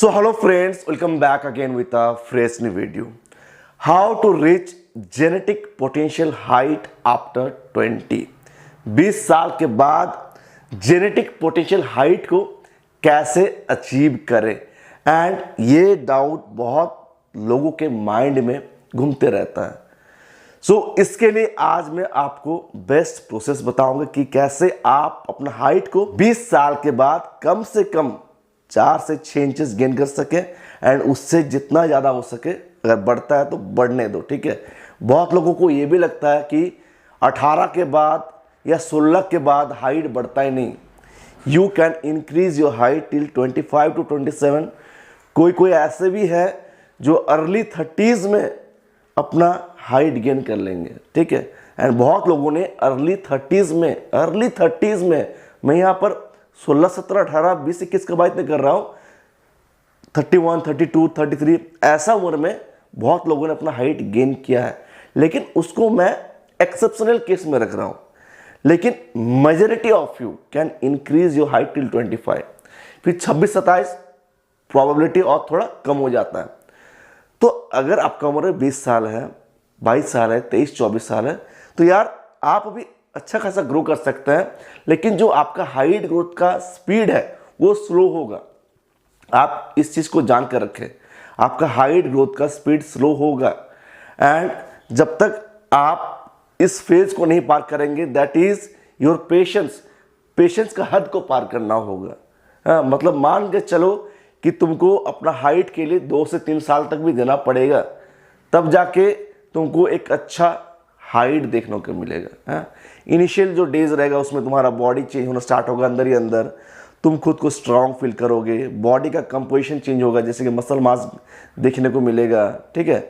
So hello friends, welcome back again with a fresh new video. How to reach genetic potential height after 20. 20 साल के बाद genetic potential height को कैसे achieve करें, and ये doubt बहुत लोगों के माइंड में घूमते रहता है। इसके लिए आज मैं आपको बेस्ट प्रोसेस बताऊंगा कि कैसे आप अपना हाइट को 20 साल के बाद कम से कम 4 से 6 इंचेस गेन कर सके, एंड उससे जितना ज़्यादा हो सके, अगर बढ़ता है तो बढ़ने दो। ठीक है, बहुत लोगों को ये भी लगता है कि 18 के बाद या 16 के बाद हाइट बढ़ता ही नहीं। You can increase your height till 25 to 27। कोई ऐसे भी है जो अर्ली 30s में अपना हाइट गेन कर लेंगे। ठीक है, एंड बहुत लोगों ने अर्ली 30s में मैं यहाँ पर 16, 17, 18, 20, 21 का बात नहीं कर रहा हूँ, 31, 32, 33 ऐसा उम्र में बहुत लोगों ने अपना हाइट गेन किया है, लेकिन उसको मैं एक्सेप्शनल केस में रख रहा हूँ। लेकिन majority of you can increase your height till 25। फिर 26, 27 प्रोबेबिलिटी और थोड़ा कम हो जाता है। तो अगर आपका उम्र 20 साल है, 22 साल है, 23, 24 साल है, तो यार आप अभी अच्छा खासा ग्रो कर सकते हैं, लेकिन जो आपका हाइट ग्रोथ का स्पीड है वो स्लो होगा। आप इस चीज़ को जान कर रखें, आपका हाइट ग्रोथ का स्पीड स्लो होगा, एंड जब तक आप इस फेज को नहीं पार करेंगे, दैट इज योर पेशेंस का हद को पार करना होगा। मतलब मान के चलो कि तुमको अपना हाइट के लिए 2 से 3 साल तक भी देना पड़ेगा, तब जाके तुमको एक अच्छा हाइट देखने को मिलेगा। इनिशियल जो डेज रहेगा उसमें तुम्हारा बॉडी चेंज होना स्टार्ट होगा, अंदर ही अंदर तुम खुद को स्ट्रांग फील करोगे, बॉडी का कंपोजिशन चेंज होगा, जैसे कि मसल मास देखने को मिलेगा। ठीक है,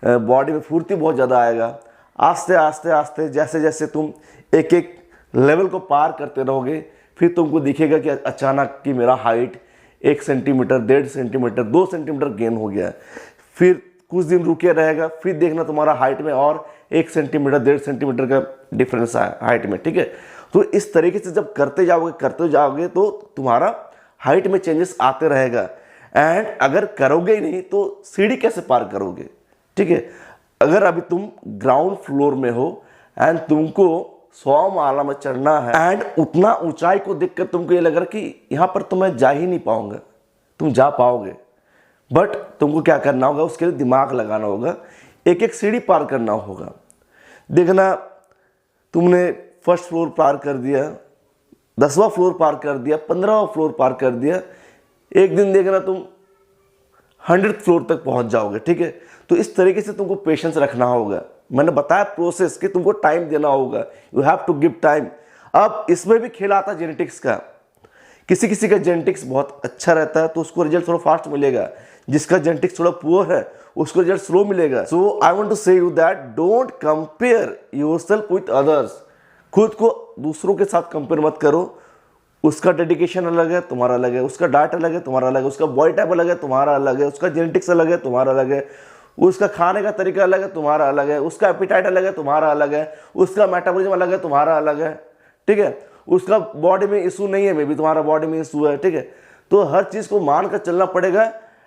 बॉडी में फुर्ती बहुत ज़्यादा आएगा। आस्ते आस्ते आस्ते जैसे जैसे तुम एक एक लेवल को पार करते रहोगे, फिर तुमको दिखेगा कि अचानक कि मेरा height 1 centimetre, 1.5 centimetre, 2 centimetre gain हो गया। फिर कुछ दिन रुके रहेगा, फिर देखना तुम्हारा हाइट में और 1 सेंटीमीटर, 1.5 सेंटीमीटर का डिफरेंस है हाइट में। ठीक है, तो इस तरीके से जब करते जाओगे तो तुम्हारा हाइट में चेंजेस आते रहेगा, एंड अगर करोगे ही नहीं तो सीढ़ी कैसे पार करोगे। ठीक है, अगर अभी तुम ग्राउंड फ्लोर में हो एंड तुमको 100 माला में चढ़ना है, एंड उतना ऊंचाई को देखकर तुमको ये लग रहा कि यहाँ पर तो मैं जा ही नहीं पाऊंगा, तुम जा पाओगे, बट तुमको क्या करना होगा, उसके लिए दिमाग लगाना होगा, एक एक सीढ़ी पार करना होगा। देखना, तुमने फर्स्ट फ्लोर पार कर दिया, 10वां फ्लोर पार कर दिया, 15वां फ्लोर पार कर दिया, एक दिन देखना तुम 100th फ्लोर तक पहुंच जाओगे। ठीक है, तो इस तरीके से तुमको पेशेंस रखना होगा। मैंने बताया प्रोसेस कि तुमको टाइम देना होगा, you have to give time. अब इसमें भी खेल आता जेनेटिक्स का। किसी का जेनेटिक्स बहुत अच्छा रहता है तो उसको रिजल्ट थोड़ा फास्ट मिलेगा, जिसका जेनेटिक्स थोड़ा पुअर है उसको रिजल्ट स्लो मिलेगा। सो आई वांट टू से you that don't compare yourself with others. खुद को दूसरों के साथ कंपेयर मत करो। उसका डेडिकेशन अलग है, तुम्हारा अलग है, उसका डाइट अलग है, तुम्हारा अलग है, उसका बॉडी टाइप अलग है, तुम्हारा अलग है, उसका जेनेटिक्स अलग है, तुम्हारा अलग है, उसका खाने का तरीका अलग है, तुम्हारा अलग है, उसका एपिटाइट अलग है, तुम्हारा अलग है, उसका मेटाबॉलिज्म अलग है, तुम्हारा अलग है। ठीक है, उसका बॉडी में इशू नहीं है, मे बी तुम्हारा बॉडी में इशू है। ठीक है, तो हर चीज़ को मान कर चलना पड़ेगा,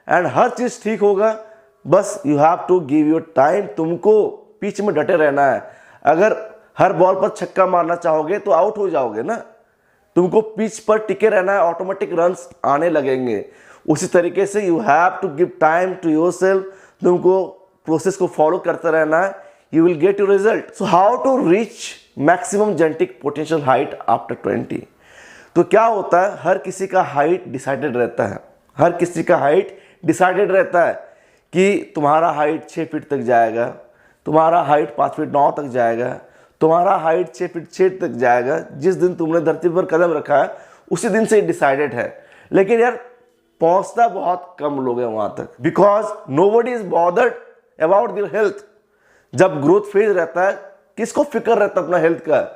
एंड हर चीज़ ठीक होगा। बस you have to give your time. तुमको पिच में डटे रहना है। अगर हर बॉल पर छक्का मारना चाहोगे तो आउट हो जाओगे ना। तुमको पिच पर टिके रहना है, ऑटोमेटिक रन्स आने लगेंगे। उसी तरीके से you have to give time to yourself. तुमको प्रोसेस को फॉलो करते रहना है, you will get your result. So how to reach maximum genetic potential height after 20। तो क्या होता है, हर किसी का हाइट डिसाइडेड रहता है। हर किसी का हाइट डिसाइडेड रहता है कि तुम्हारा हाइट 6 फीट तक जाएगा, तुम्हारा हाइट 5 फीट 9 तक जाएगा, तुम्हारा हाइट 6 फीट 6 तक जाएगा। जिस दिन तुमने धरती पर कदम रखा है उसी दिन से डिसाइडेड है। लेकिन यार पहुंचता बहुत कम लोग हैं वहां तक, because nobody is bothered about their health. जब ग्रोथ फेज रहता है, किसको फिक्र रहता है अपना हेल्थ का?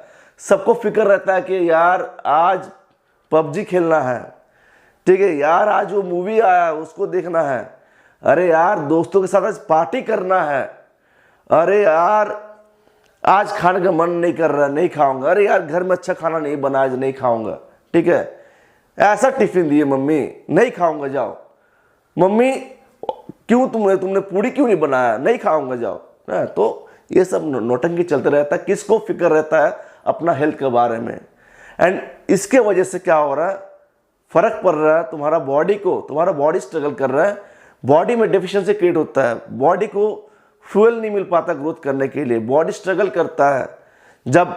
सबको फिक्र रहता है कि यार आज पबजी खेलना है, ठीक है, यार आज वो मूवी आया उसको देखना है, अरे यार दोस्तों के साथ आज पार्टी करना है, अरे यार आज खाने का मन नहीं कर रहा, नहीं खाऊंगा, अरे यार घर में अच्छा खाना नहीं बना, आज नहीं खाऊंगा। ठीक है, ऐसा टिफिन दिए मम्मी, नहीं खाऊंगा, जाओ। मम्मी क्यों तुमने पूड़ी क्यों नहीं बनाया, नहीं खाऊंगा जाओ ना। तो ये सब नौटंकी चलते रहता है, किसको फिक्र रहता है अपना हेल्थ के बारे में। एंड इसके वजह से क्या हो रहा है, फर्क पड़ रहा है तुम्हारा बॉडी को, तुम्हारा बॉडी स्ट्रगल कर रहा है, बॉडी में डेफिशिएंसी क्रिएट होता है, बॉडी को फ्यूल नहीं मिल पाता ग्रोथ करने के लिए, बॉडी स्ट्रगल करता है। जब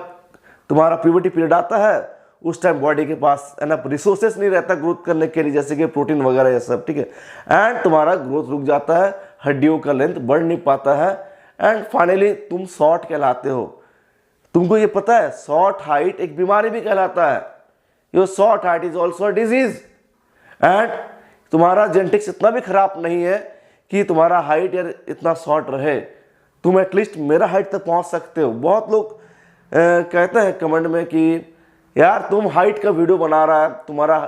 तुम्हारा प्यूबर्टी पीरियड आता है उस टाइम बॉडी के पास एनफ रिसोर्सेस नहीं रहता ग्रोथ करने के लिए, जैसे कि प्रोटीन वगैरह ये सब, ठीक है। एंड तुम्हारा ग्रोथ रुक जाता है, हड्डियों का लेंथ बढ़ नहीं पाता है, एंड फाइनली तुम शॉर्ट कहलाते हो। तुमको ये पता है शॉर्ट हाइट एक बीमारी भी कहलाता है, your short height is also disease. And तुम्हारा जेनेटिक्स इतना भी खराब नहीं है कि तुम्हारा हाइट यार इतना शॉर्ट रहे, तुम एटलीस्ट मेरा हाइट तक पहुंच सकते हो। बहुत लोग कहते हैं कमेंट में कि यार तुम हाइट का वीडियो बना रहा है, तुम्हारा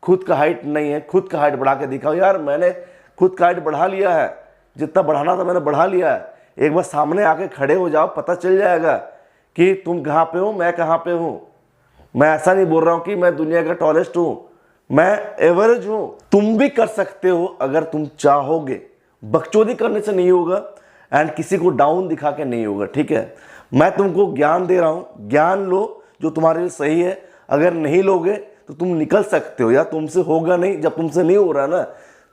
खुद का हाइट नहीं है, खुद का हाइट बढ़ा के दिखाओ। यार मैंने खुद का हाइट बढ़ा लिया है, जितना बढ़ाना था मैंने बढ़ा लिया है। एक बार सामने आके खड़े हो जाओ, पता चल जाएगा कि तुम कहाँ पे हो, मैं कहाँ पे हूँ। मैं ऐसा नहीं बोल रहा हूँ कि मैं दुनिया का टॉलेस्ट हूँ, मैं एवरेज हूँ। तुम भी कर सकते हो अगर तुम चाहोगे। बकचोदी करने से नहीं होगा एंड किसी को डाउन दिखा के नहीं होगा, ठीक है। मैं तुमको ज्ञान दे रहा हूँ, ज्ञान लो जो तुम्हारे लिए सही है। अगर नहीं लोगे तो तुम निकल सकते हो, या तुमसे होगा नहीं। जब तुमसे नहीं हो रहा ना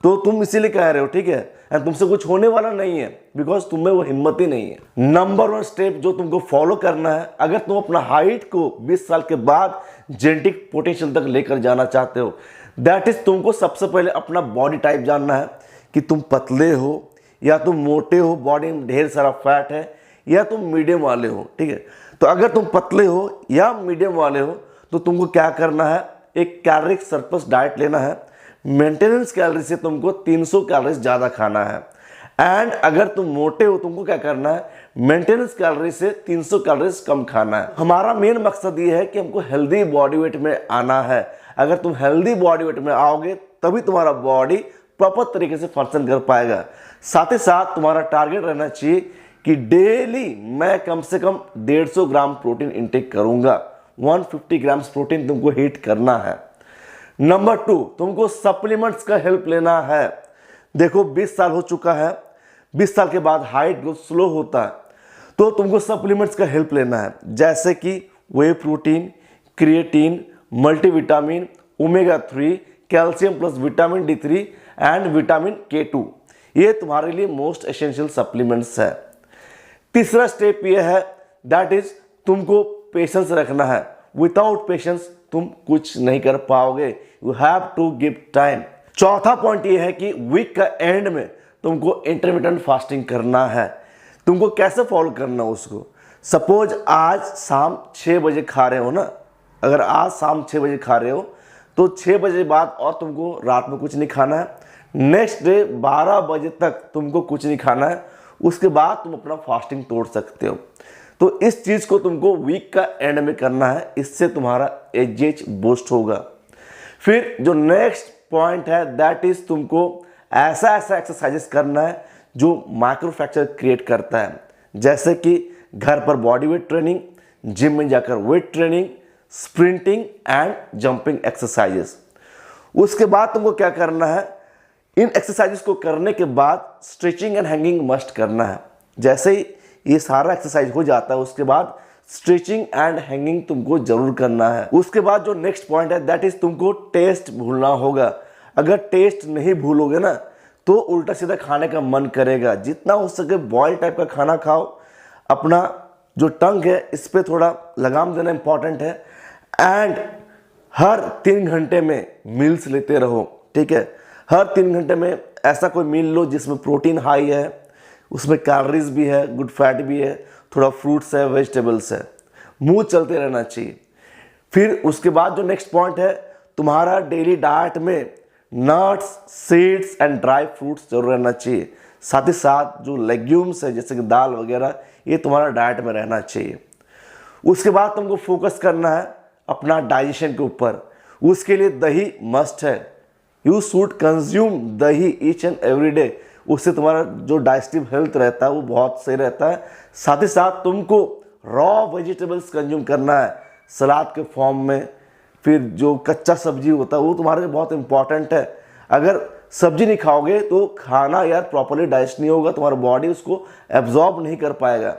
तो तुम इसीलिए कह रहे हो, ठीक है। एंड तुमसे कुछ होने वाला नहीं है बिकॉज तुम्हें वो हिम्मत ही नहीं है। नंबर 1 स्टेप जो तुमको फॉलो करना है, अगर तुम अपना हाइट को 20 साल के बाद जेनेटिक पोटेंशियल तक लेकर जाना चाहते हो, दैट इज तुमको सबसे पहले अपना बॉडी टाइप जानना है कि तुम पतले हो या तुम मोटे हो, बॉडी में ढेर सारा फैट है, या तुम मीडियम वाले हो, ठीक है। तो अगर तुम पतले हो या मीडियम वाले हो तो तुमको क्या करना है, एक कैलोरी सरप्लस डाइट लेना है। मेंटेनेंस कैलोरी से तुमको 300 कैलोरीज ज़्यादा खाना है। एंड अगर तुम मोटे हो तुमको क्या करना है, मेंटेनेंस कैलोरी से 300 कैलोरीज कम खाना है। हमारा मेन मकसद ये है कि हमको हेल्दी बॉडी वेट में आना है। अगर तुम हेल्दी बॉडी वेट में आओगे तभी तुम्हारा बॉडी प्रॉपर तरीके से फंक्शन कर पाएगा। साथ ही साथ तुम्हारा टारगेट रहना चाहिए कि डेली मैं कम से कम 150 ग्राम प्रोटीन इंटेक करूंगा। 150 ग्राम्स प्रोटीन तुमको हिट करना है। नंबर 2, तुमको सप्लीमेंट्स का हेल्प लेना है। देखो 20 साल हो चुका है, 20 साल के बाद हाइट ग्रोथ स्लो होता है, तो तुमको सप्लीमेंट्स का हेल्प लेना है, जैसे कि whey protein, creatine, multivitamin, omega 3, calcium plus vitamin D3 and vitamin K2। ये तुम्हारे लिए मोस्ट एसेंशियल सप्लीमेंट्स है। तीसरा स्टेप ये है, दैट इज तुमको पेशेंस रखना है। विदाउट पेशेंस तुम कुछ नहीं कर पाओगे, you have to give time. चौथा पॉइंट ये है कि वीक का एंड में तुमको इंटरमिटेंट फास्टिंग करना है। तुमको कैसे फॉलो करना है उसको, सपोज आज शाम 6 बजे खा रहे हो ना, अगर आज शाम 6 बजे खा रहे हो तो 6 बजे बाद और तुमको रात में कुछ नहीं खाना है। नेक्स्ट डे 12 बजे तक तुमको कुछ नहीं खाना है, उसके बाद तुम अपना फास्टिंग तोड़ सकते हो। तो इस चीज़ को तुमको वीक का एंड में करना है, इससे तुम्हारा एजीएच बूस्ट होगा। फिर जो नेक्स्ट पॉइंट है दैट इज तुमको ऐसा एक्सरसाइजेस करना है जो माइक्रोफ्रैक्चर क्रिएट करता है, जैसे कि घर पर बॉडी वेट ट्रेनिंग, जिम में जाकर weight training, sprinting and jumping exercises. उसके बाद तुमको क्या करना है, इन एक्सरसाइजेस को करने के बाद स्ट्रेचिंग एंड हैंगिंग मस्ट करना है। जैसे ही ये सारा एक्सरसाइज हो जाता है उसके बाद स्ट्रेचिंग एंड हैंगिंग तुमको जरूर करना है। उसके बाद जो नेक्स्ट पॉइंट है दैट इज तुमको टेस्ट भूलना होगा। अगर टेस्ट नहीं भूलोगे ना तो उल्टा सीधा खाने का मन करेगा। जितना हो सके बॉयल टाइप का खाना खाओ। अपना जो टंग है इस पर थोड़ा लगाम देना इंपॉर्टेंट है। एंड हर 3 घंटे में मील्स लेते रहो, ठीक है। हर 3 घंटे में ऐसा कोई मील लो जिसमें प्रोटीन हाई है, उसमें कैलोरीज भी है, गुड फैट भी है, थोड़ा फ्रूट्स है, वेजिटेबल्स है। मुंह चलते रहना चाहिए। फिर उसके बाद जो नेक्स्ट पॉइंट है, तुम्हारा डेली डाइट में nuts, seeds and dry fruits जरूर रहना चाहिए। साथ ही साथ जो लेग्यूम्स है जैसे कि दाल वगैरह, ये तुम्हारा डाइट में रहना चाहिए। उसके बाद तुमको फोकस करना है अपना डाइजेशन के ऊपर। उसके लिए दही मस्ट है। यू शुड कंज्यूम दही ईच एंड एवरी डे। उससे तुम्हारा जो डाइजेस्टिव हेल्थ रहता है वो बहुत सही रहता है। साथ ही साथ तुमको रॉ वेजिटेबल्स कंज्यूम करना है सलाद के फॉर्म में। फिर जो कच्चा सब्जी होता है वो तुम्हारे लिए बहुत इंपॉर्टेंट है। अगर सब्जी नहीं खाओगे तो खाना यार प्रॉपरली डाइजेस्ट नहीं होगा, तुम्हारा बॉडी उसको एब्जॉर्ब नहीं कर पाएगा।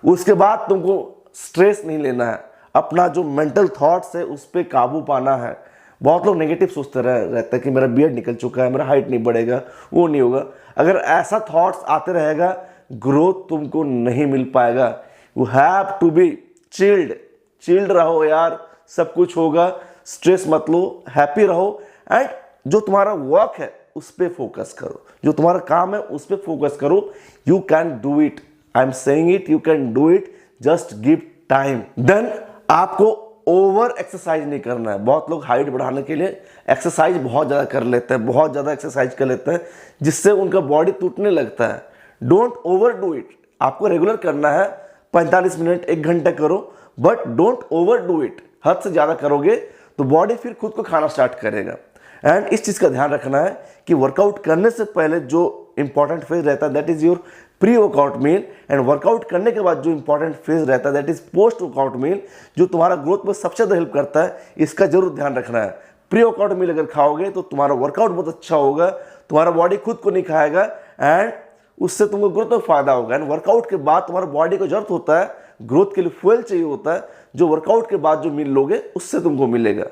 उसके बाद तुमको स्ट्रेस नहीं लेना है, अपना जो मेंटल थॉट्स है उस पर काबू पाना है। बहुत लोग नेगेटिव सोचते रहते हैं कि मेरा बियर्ड निकल चुका है, मेरा हाइट नहीं बढ़ेगा, वो नहीं होगा। अगर ऐसा थॉट्स आते रहेगा, ग्रोथ तुमको नहीं मिल पाएगा। You have to be chilled रहो यार, सब कुछ होगा, स्ट्रेस मत लो, हैप्पी रहो। एंड जो तुम्हारा वर्क है उस पर फोकस करो, जो तुम्हारा काम है उस पर फोकस करो। You can do it, I am saying it, you can do it, just give time. Then आपको ओवर एक्सरसाइज नहीं करना है। बहुत लोग हाइट बढ़ाने के लिए एक्सरसाइज बहुत ज़्यादा कर लेते हैं, बहुत ज़्यादा एक्सरसाइज कर लेते हैं, जिससे उनका बॉडी टूटने लगता है। Don't over do it. आपको रेगुलर करना है, 45 मिनट 1 घंटा करो, but don't over do it. हद से ज़्यादा करोगे तो बॉडी फिर खुद को खाना स्टार्ट करेगा। एंड इस चीज़ का ध्यान रखना है कि वर्कआउट करने से पहले जो इंपॉर्टेंट फेज रहता है that is your pre workout meal, and workout करने के बाद जो इंपॉर्टेंट फेज रहता है that is post workout meal, जो तुम्हारा ग्रोथ में सबसे ज़्यादा हेल्प करता है। इसका जरूर ध्यान रखना है। प्री वर्कआउट मील अगर खाओगे तो तुम्हारा वर्कआउट बहुत अच्छा होगा, तुम्हारा बॉडी खुद को नहीं खाएगा एंड उससे तुमको ग्रोथ में फायदा होगा। एंड वर्कआउट के बाद तुम्हारा बॉडी को जरूरत होता है, ग्रोथ के लिए फ्यूल चाहिए होता है, जो वर्कआउट के बाद जो मील लोगे उससे तुमको मिलेगा।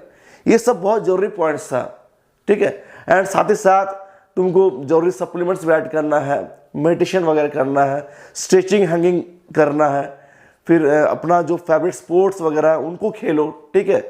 ये सब बहुत जरूरी पॉइंट्स था, ठीक है। एंड साथ ही साथ तुमको जरूरी सप्लीमेंट्स भी ऐड करना है, मेडिटेशन वगैरह करना है, स्ट्रेचिंग हैंगिंग करना है, फिर अपना जो फेवरेट स्पोर्ट्स वगैरह उनको खेलो, ठीक है।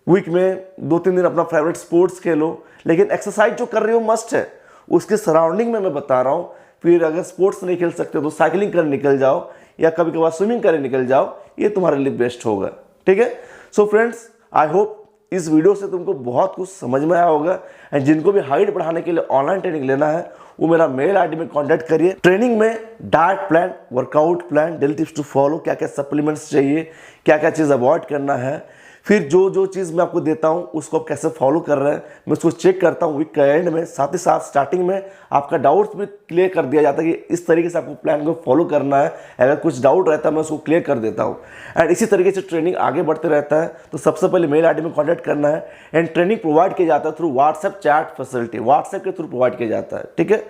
वीक में 2-3 दिन अपना फेवरेट स्पोर्ट्स खेलो, लेकिन एक्सरसाइज जो कर रहे हो मस्ट है। उसके सराउंडिंग में मैं बता रहा हूँ। फिर अगर स्पोर्ट्स नहीं खेल सकते तो साइकिलिंग करने निकल जाओ या कभी कभार स्विमिंग करने निकल जाओ, ये तुम्हारे लिए बेस्ट होगा, ठीक है। सो फ्रेंड्स, आई होप इस वीडियो से तुमको बहुत कुछ समझ में आया होगा। एंड जिनको भी हाइट बढ़ाने के लिए ऑनलाइन ट्रेनिंग लेना है वो मेरा मेल आईडी में कांटेक्ट करिए। ट्रेनिंग में diet plan, workout plan, daily tips to follow, क्या क्या सप्लीमेंट्स चाहिए, क्या क्या चीज़ अवॉइड करना है, फिर जो जो चीज़ मैं आपको देता हूँ उसको आप कैसे फॉलो कर रहे हैं मैं उसको चेक करता हूँ वीक के एंड में। साथ ही साथ स्टार्टिंग में आपका डाउट्स भी क्लियर कर दिया जाता है कि इस तरीके से आपको प्लान को फॉलो करना है। अगर कुछ डाउट रहता है मैं उसको क्लियर कर देता हूँ। एंड इसी तरीके से ट्रेनिंग आगे बढ़ते रहता है। तो सबसे पहले मेल आईडी में कॉन्टैक्ट करना है। एंड ट्रेनिंग प्रोवाइड किया जाता है through WhatsApp chat facility, WhatsApp के थ्रू प्रोवाइड किया जाता है, ठीक है।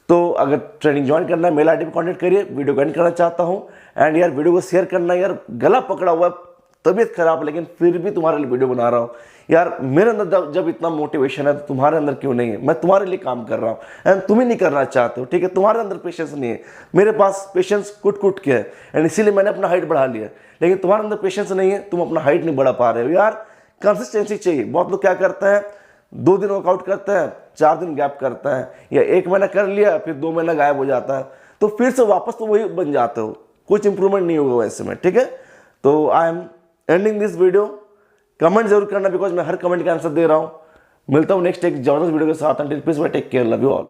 तो अगर ट्रेनिंग ज्वाइन करना है मेल आईडी में कॉन्टैक्ट करिए। वीडियो को एंड करना चाहता हूँ। एंड यार वीडियो को शेयर करना, यार गला पकड़ा हुआ है, तबीयत खराब, लेकिन फिर भी तुम्हारे लिए वीडियो बना रहा हूँ। यार मेरे अंदर जब इतना मोटिवेशन है तो तुम्हारे अंदर क्यों नहीं है? मैं तुम्हारे लिए काम कर रहा हूँ एंड तुम ही नहीं करना चाहते हो, ठीक है। तुम्हारे अंदर पेशेंस नहीं है, मेरे पास पेशेंस कुट के है एंड इसीलिए मैंने अपना हाइट बढ़ा लिया। लेकिन तुम्हारे अंदर पेशेंस नहीं है, तुम अपना हाइट नहीं बढ़ा पा रहे हो। यार कंसिस्टेंसी चाहिए। बहुत लोग क्या करते हैं, 2 दिन वर्कआउट करते हैं, 4 दिन गैप करता है, या 1 महीना कर लिया फिर 2 महीना गायब हो जाता है, तो फिर से वापस तो वही बन जाते हो, कुछ इंप्रूवमेंट नहीं होगा वैसे में, ठीक है। तो I am ending this video. Comment जरूर करना बिकॉज मैं हर कमेंट का आंसर दे रहा हूँ। मिलता हूँ नेक्स्ट एक जबरदस्त वीडियो के साथ। Until peace bye, take care, love you all.